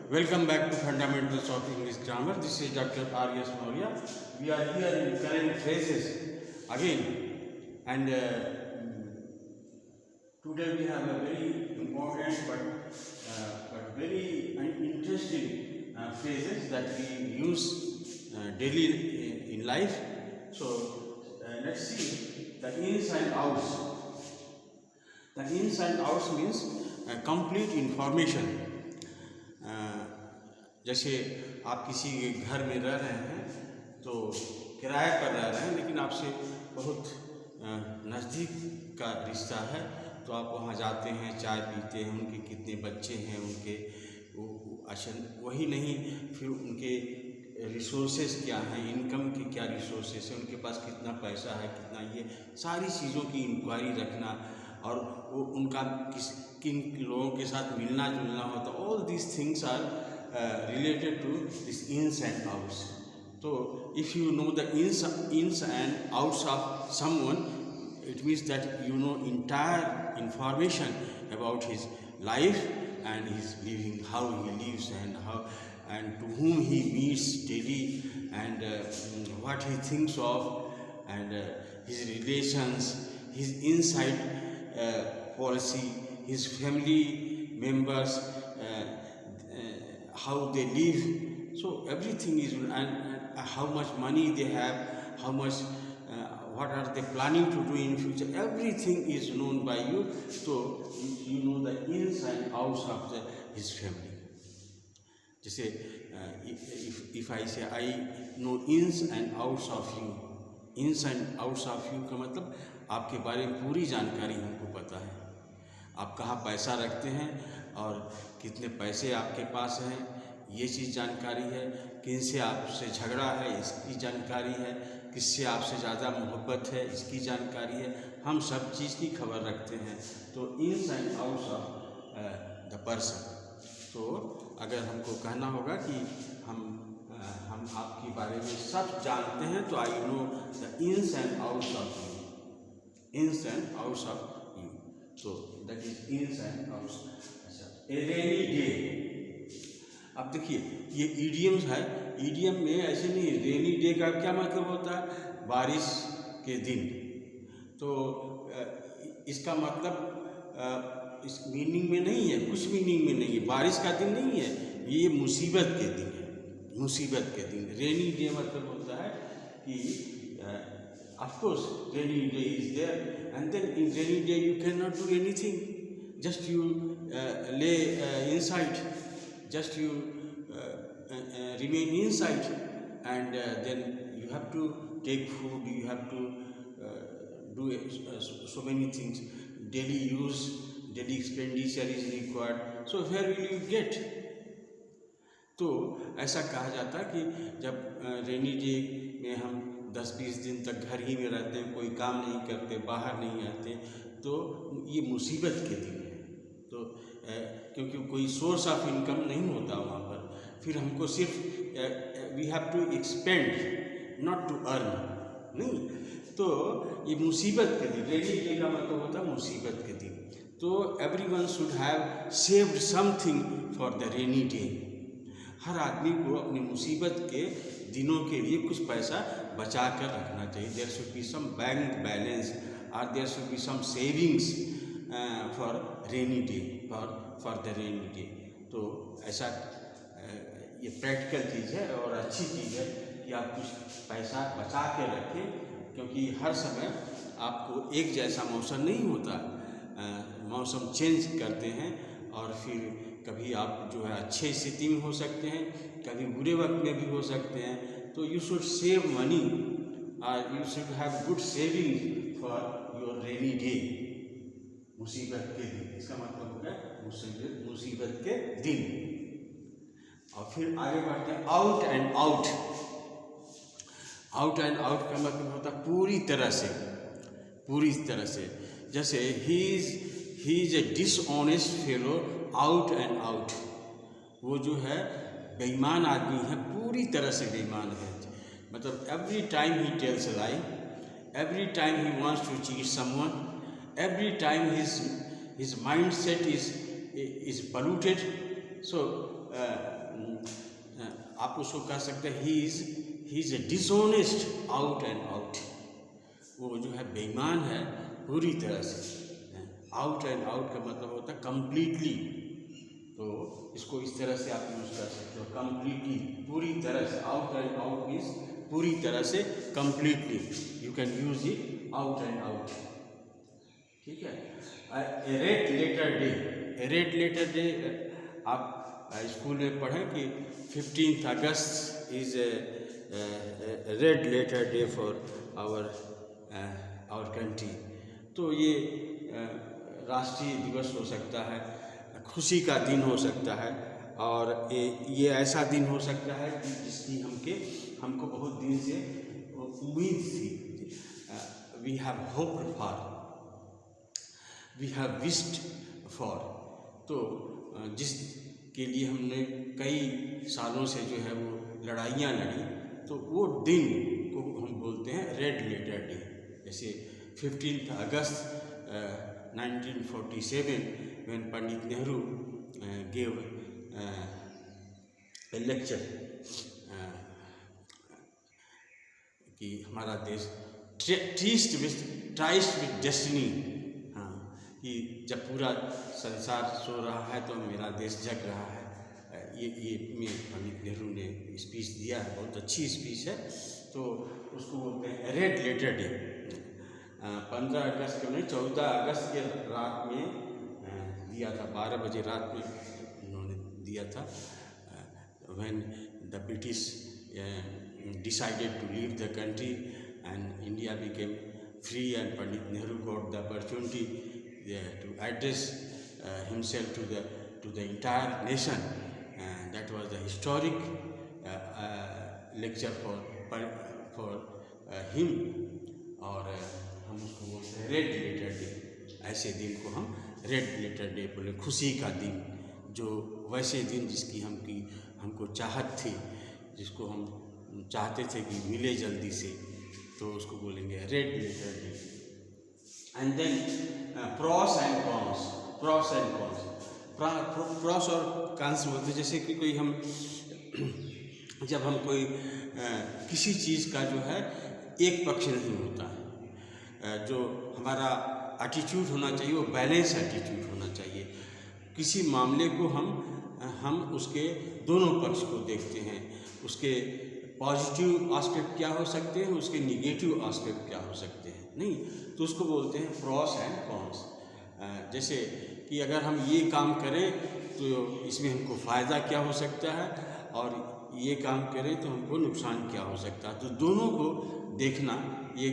Welcome back to Fundamentals of English Grammar. This is Dr. R.S. Maurya. We are here in current phrases again, and today we have a very important but very interesting phrases that we use daily in life. So let's see the ins and outs. The ins and outs means complete information. जैसे आप किसी घर में रह रहे हैं तो किराए पर रह रहे हैं, लेकिन आपसे बहुत नज़दीक का रिश्ता है, तो आप वहाँ जाते हैं, चाय पीते हैं, उनके कितने बच्चे हैं, उनके अच्छा वही नहीं, फिर उनके रिसोर्सेज क्या हैं, इनकम के क्या रिसोर्सेज हैं, उनके पास कितना पैसा है, कितना, ये सारी चीज़ों की इंक्वायरी रखना, और वो उनका किन लोगों के साथ मिलना जुलना होता, all these things are related to this ins and outs. So if you know the ins and outs of someone, it means that you know entire information about his life and his living, how he lives and how and to whom he meets daily, and what he thinks of, and his relations, his inside policy, his family members, how they live. So everything is, and how much money they have, how much, what are they planning to do in future, everything is known by you. So you know the ins and outs of his family. जैसे if I say I know ins and outs of you, ins and outs of you का मतलब आपके बारे में पूरी जानकारी हमको पता है, आप कहाँ पैसा रखते हैं और कितने पैसे आपके पास हैं, ये चीज़ जानकारी है, किन से आपसे झगड़ा है इसकी जानकारी है, किससे आपसे ज़्यादा मोहब्बत है इसकी जानकारी है, हम सब चीज़ की खबर रखते हैं. तो ins and outs of the person. तो अगर हमको कहना होगा कि हम आपके बारे में सब जानते हैं, तो I know the ins and outs of you, ins and outs of you. So that is ins and outs. अच्छा, a rainy day. अब देखिए ये इडियम्स है, इडियम में ऐसे नहीं, रेनी डे का क्या मतलब होता है, बारिश के दिन. तो इसका मतलब इस मीनिंग में नहीं है, कुछ मीनिंग में नहीं है, बारिश का दिन नहीं है, ये मुसीबत के दिन है, मुसीबत के दिन. रेनी डे मतलब होता है कि of course rainy day is there, and then in rainy day you cannot do anything, just you lay inside, just you remain inside, and then you have to take food, you have to do so many things, daily use, daily expenditure is required, so where will you get. तो ऐसा कहा जाता है कि जब rainy day में हम 10-20 दिन तक घर ही में रहते हैं, कोई काम नहीं करते, बाहर नहीं आते, तो ये मुसीबत के दिन है. तो क्योंकि कोई सोर्स ऑफ इनकम नहीं होता वहाँ पर, फिर हमको सिर्फ we have to expand not to earn, नहीं. तो ये मुसीबत के दिन, रेनी डे का मतलब होता है मुसीबत के दिन. तो everyone should have saved something for the rainy day. हर आदमी को अपनी मुसीबत के दिनों के लिए कुछ पैसा बचा कर रखना चाहिए. There should be some bank balance, और there should be some savings for rainy day, for the rainy day. तो ऐसा ये प्रैक्टिकल चीज़ है और अच्छी चीज़ है कि आप कुछ पैसा बचा के रखें, क्योंकि हर समय आपको एक जैसा मौसम नहीं होता, मौसम चेंज करते हैं, और फिर कभी आप जो है अच्छे स्थिति में हो सकते हैं, कभी बुरे वक्त में भी हो सकते हैं. तो यू शुड सेव मनी, और you should have good saving for your rainy day, मुसीबत के दिन. इसका मतलब हो गया मुसीबत के दिन. और फिर आगे बढ़ते हैं out and out. Out and out का मतलब होता है पूरी तरह से, पूरी तरह से. जैसे he is a dishonest fellow out and out. वो जो है बेईमान आदमी है, पूरी तरह से बेईमान है. मतलब every time he tells a lie, every time he wants to cheat someone, every time his mindset is polluted. So आप उसको कह सकते हैं he is a dishonest out and out. वो जो है बेईमान है पूरी तरह से। आउट एंड आउट का मतलब होता है कम्प्लीटली, तो इसको इस तरह से आप यूज़ कर सकते हो, कम्प्लीटली, पूरी तरह से। आउट एंड आउट मीन्स पूरी तरह से, completely. You can use it out and out, ठीक है। A red letter day, a red letter day आप स्कूल में पढ़ें कि 15th August is a red letter day for our country. तो ये राष्ट्रीय दिवस हो सकता है, खुशी का दिन हो सकता है, और ये ऐसा दिन हो सकता है कि जिसकी हमको बहुत दिन से उम्मीद थी। We have hoped for, we have wished for. तो जिसके लिए हमने कई सालों से जो है वो लड़ाइयाँ लड़ी, तो वो दिन को हम बोलते हैं रेड लेटर डे। जैसे 15th August 1947 when Pandit Nehru gave a lecture कि हमारा देश ट्राइस्ट विथ डेस्टिनी, हाँ, कि जब पूरा संसार सो रहा है तो मेरा देश जग रहा है। ये पंडित नेहरू ने स्पीच दिया है, बहुत अच्छी स्पीच है। तो उसको बोलते हैं रेड लेटर डे। 15 अगस्त के नहीं, 14 अगस्त के रात में दिया था, 12 बजे रात में उन्होंने दिया था। when the British decided to leave the country and India became free, and Pandit Nehru got the opportunity to address himself to the entire nation. That was the historic lecture for him, और हम उसको बोलते हैं red letter day. ऐसे दिन को हम red letter day बोले, खुशी का दिन, जो वैसे दिन जिसकी हमको चाहत थी, जिसको हम चाहते थे कि मिले जल्दी से, तो उसको बोलेंगे red letter day. And then pros and cons, pros and cons, pros और कॉन्स बोलते, जैसे कि कोई हम जब हम कोई किसी चीज़ का जो है एक पक्ष नहीं होता है, जो हमारा एटीट्यूड होना चाहिए वो बैलेंस एटीट्यूड होना चाहिए। किसी मामले को हम उसके दोनों पक्ष को देखते हैं, उसके पॉजिटिव एस्पेक्ट क्या हो सकते हैं, उसके निगेटिव एस्पेक्ट क्या हो सकते हैं, नहीं, तो उसको बोलते हैं प्रॉस एंड कॉन्स। जैसे कि अगर हम ये काम करें तो इसमें हमको फ़ायदा क्या हो सकता है, और ये काम करें तो हमको नुकसान क्या हो सकता है। तो दोनों को देखना ये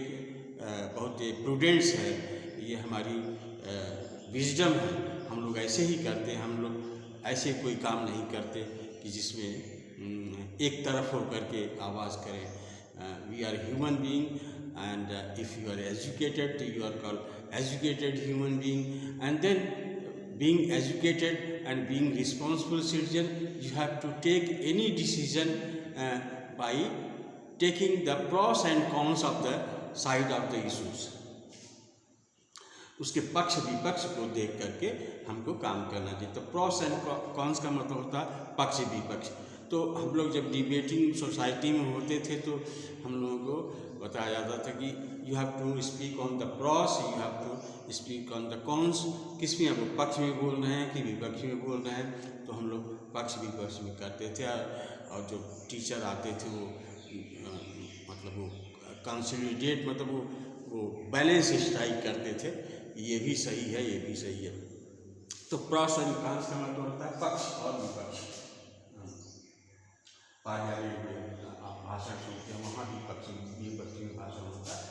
बहुत प्रूडेंस है, ये हमारी विजडम है। हम लोग ऐसे ही करते हैं, हम लोग ऐसे कोई काम नहीं करते कि जिसमें एक तरफ होकर के आवाज़ करें। We are human being, and if you are educated तो you are called educated human being, and then being educated and being responsible citizen, you have to take any decision by taking the pros and cons of the side of the issues. उसके पक्ष विपक्ष को देख करके हमको काम करना चाहिए। तो प्रॉस एंड कॉन्स का मतलब होता है पक्ष विपक्ष। तो हम लोग जब डिबेटिंग सोसाइटी में होते थे तो हम लोगों को बताया जाता था कि you have to speak on the pros, you have to speak on the cons. किस में हम पक्ष में बोल रहे हैं कि विपक्ष में बोल रहे हैं, तो हम लोग पक्ष विपक्ष में करते थे। और जो टीचर आते थे वो मतलब वो कंसोलिडेट, मतलब वो बैलेंस स्ट्राइक करते थे, ये भी सही है, ये भी सही है। तो प्रॉस एंड कॉन्स का मतलब होता है पक्ष और विपक्ष। पार्लियामेंट में आप भाषण सुनते हैं, वहाँ भी विपक्ष में भाषण होता है,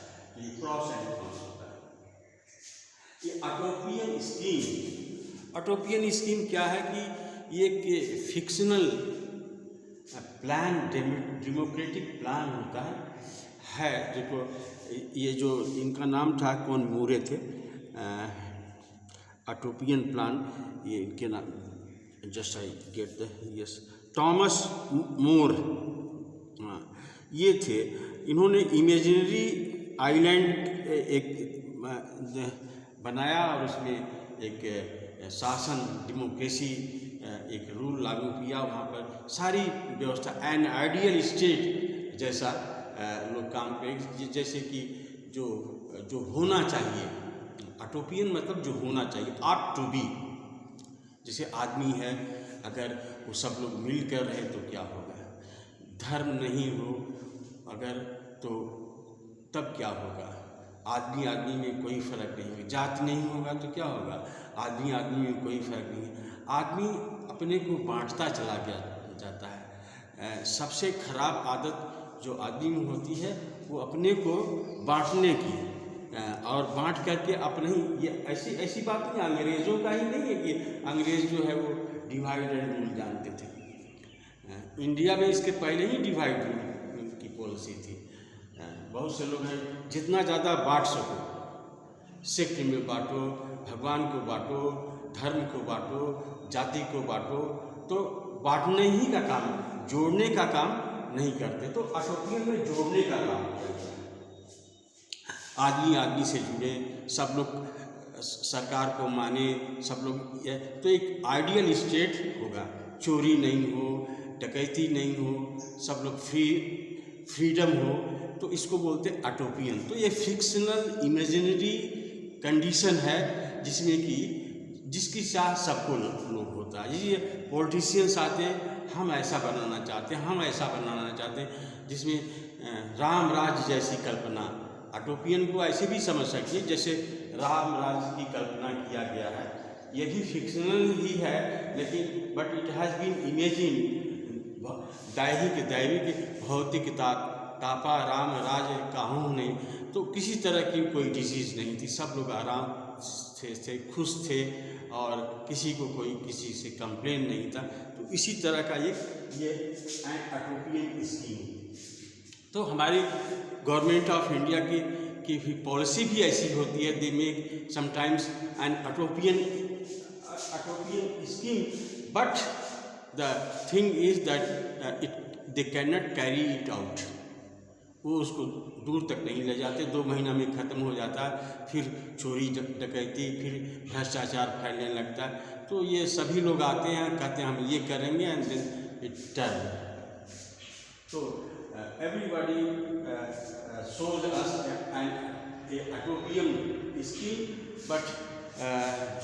ये प्रॉस एंड कॉन्स होता है। ये अटोपियन स्कीम क्या है कि ये एक फिक्शनल प्लान, डेमोक्रेटिक प्लान होता है। देखो ये जो इनका नाम था, कौन मूरे थे, अटोपियन प्लान, ये इनके नाम, just I get the yes, Thomas More, हाँ ये थे। इन्होंने इमेजिनरी आइलैंड एक बनाया और उसमें एक शासन डेमोक्रेसी एक रूल लागू किया, वहाँ पर सारी व्यवस्था एन आइडियल स्टेट जैसा लोग काम करें, जैसे कि जो जो होना चाहिए, अटोपियन मतलब जो होना चाहिए, आट टू बी। जैसे आदमी है, अगर वो सब लोग मिल कर रहे तो क्या होगा, धर्म नहीं हो अगर तो तब क्या होगा, आदमी आदमी में कोई फ़र्क नहीं होगा, जात नहीं होगा तो क्या होगा, आदमी आदमी में कोई फ़र्क नहीं है, आदमी अपने को बांटता चला जाता है। सबसे खराब आदत जो आदमी में होती है वो अपने को बांटने की, और बांट करके अपने ही, ये ऐसी बात नहीं अंग्रेज़ों का ही नहीं है कि अंग्रेज़ जो है वो डिवाइड एंड रूल जानते थे। इंडिया में इसके पहले ही डिवाइड रूल की पॉलिसी थी। बहुत से लोग हैं, जितना ज़्यादा बांट सको, सेक्ट में बांटो, भगवान को बांटो, धर्म को बांटो, जाति को बांटो, तो बांटने ही का काम, जोड़ने का काम नहीं करते। तो अटोपियन में जोड़ने का काम करते हैं, आदमी आदमी से जुड़े, सब लोग सरकार को माने, सब लोग, तो एक आइडियल स्टेट होगा, चोरी नहीं हो, डकैती नहीं हो, सब लोग फ्रीडम हो, तो इसको बोलते हैं अटोपियन। तो ये फिक्शनल इमेजिनरी कंडीशन है जिसमें कि जिसकी चाह सबको लोग होता है। ये पॉलिटिशियंस आते हैं, हम ऐसा बनाना चाहते हैं, हम ऐसा बनाना चाहते हैं, जिसमें राम राज्य जैसी कल्पना, अटोपियन को ऐसे भी समझ सकते हैं जैसे राम राज्य की कल्पना किया गया है, ये भी फिक्शनल ही है, लेकिन but it has been imagine, दैविक भौतिक तापा राम राज काहूँ नहीं, तो किसी तरह की कोई डिजीज़ नहीं थी, सब लोग आराम से खुश थे और किसी को कोई किसी से कंप्लेन नहीं था। तो इसी तरह का ये अटोपियन स्कीम। तो हमारी गवर्नमेंट ऑफ इंडिया की भी पॉलिसी भी ऐसी होती है, they make sometimes an utopian scheme, but the thing is that they can not carry it out, वो उसको दूर तक नहीं ले जाते, 2 महीना में ख़त्म हो जाता है, फिर चोरी डकैती, फिर भ्रष्टाचार फैलने लगता है। तो ये सभी लोग आते हैं, कहते हैं हम ये करेंगे, एंड देन इट टर्न। तो everybody shows us an utopian scheme, but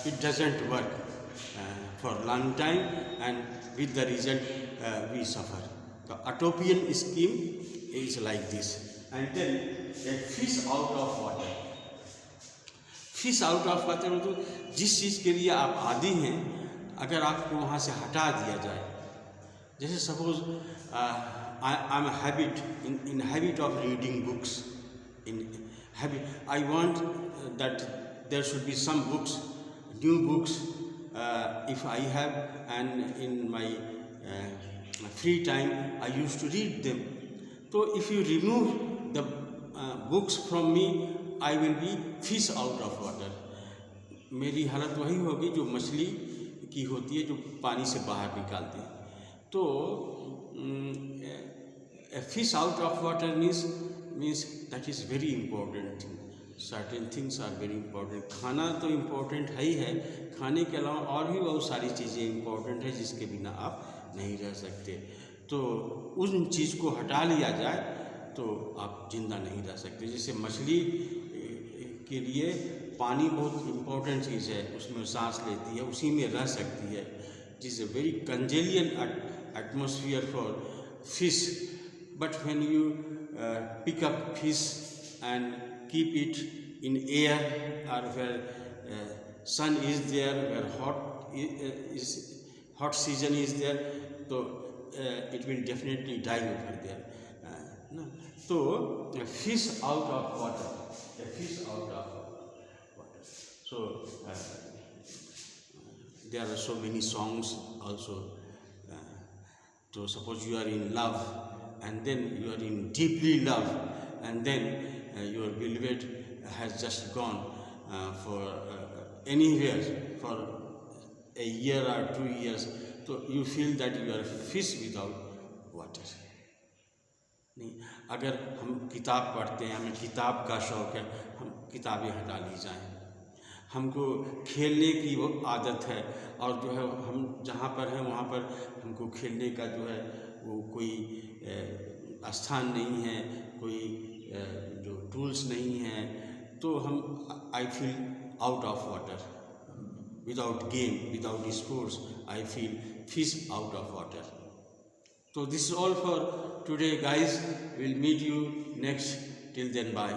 it doesn't work for a long time, and with the result we suffer. The utopian scheme is like this. And then a fish out of water. Fish out of water मतलब जिस चीज़ के लिए आप आदी हैं, अगर आपको वहाँ से हटा दिया जाए, जैसे suppose I am in habit of reading books. I want that there should be some books, new books, if I have, and in my free time I used to read them. So if you remove the books from me, I will be fish out of water. मेरी हालत वही होगी जो मछली की होती है, जो पानी से बाहर निकालते हैं। तो a fish out of water means that is very important thing. Certain things are very important. खाना तो इम्पोर्टेंट है ही है, खाने के अलावा और भी बहुत सारी चीज़ें इम्पोर्टेंट है जिसके बिना आप नहीं रह सकते। तो उन चीज़ को हटा लिया जाए तो आप जिंदा नहीं रह सकते। जैसे मछली के लिए पानी बहुत इम्पोर्टेंट चीज़ है, उसमें सांस लेती है, उसी में रह सकती है, जिस a very congenial atmosphere for fish. But when you pick up fish and keep it in air, or where sun is there, where hot season is there, so it will definitely die over there. No. So a fish out of water, a fish out of water. So there are so many songs also. So suppose you are in love, and then you are in deeply love, and then your beloved has just gone for anywhere for a year or 2 years, so you feel that you are a fish without water. नहीं, अगर हम किताब पढ़ते हैं, हमें किताब का शौक़ है, हम किताबें हटा ली जाएं, हमको खेलने की वो आदत है, और जो है हम जहाँ पर हैं वहाँ पर हमको खेलने का जो है वो कोई स्थान नहीं है, कोई जो टूल्स नहीं हैं, तो हम I feel out of water. Without game, without sports, I feel fish out of water. So this is all for today, guys. We'll meet you next. Till then, bye.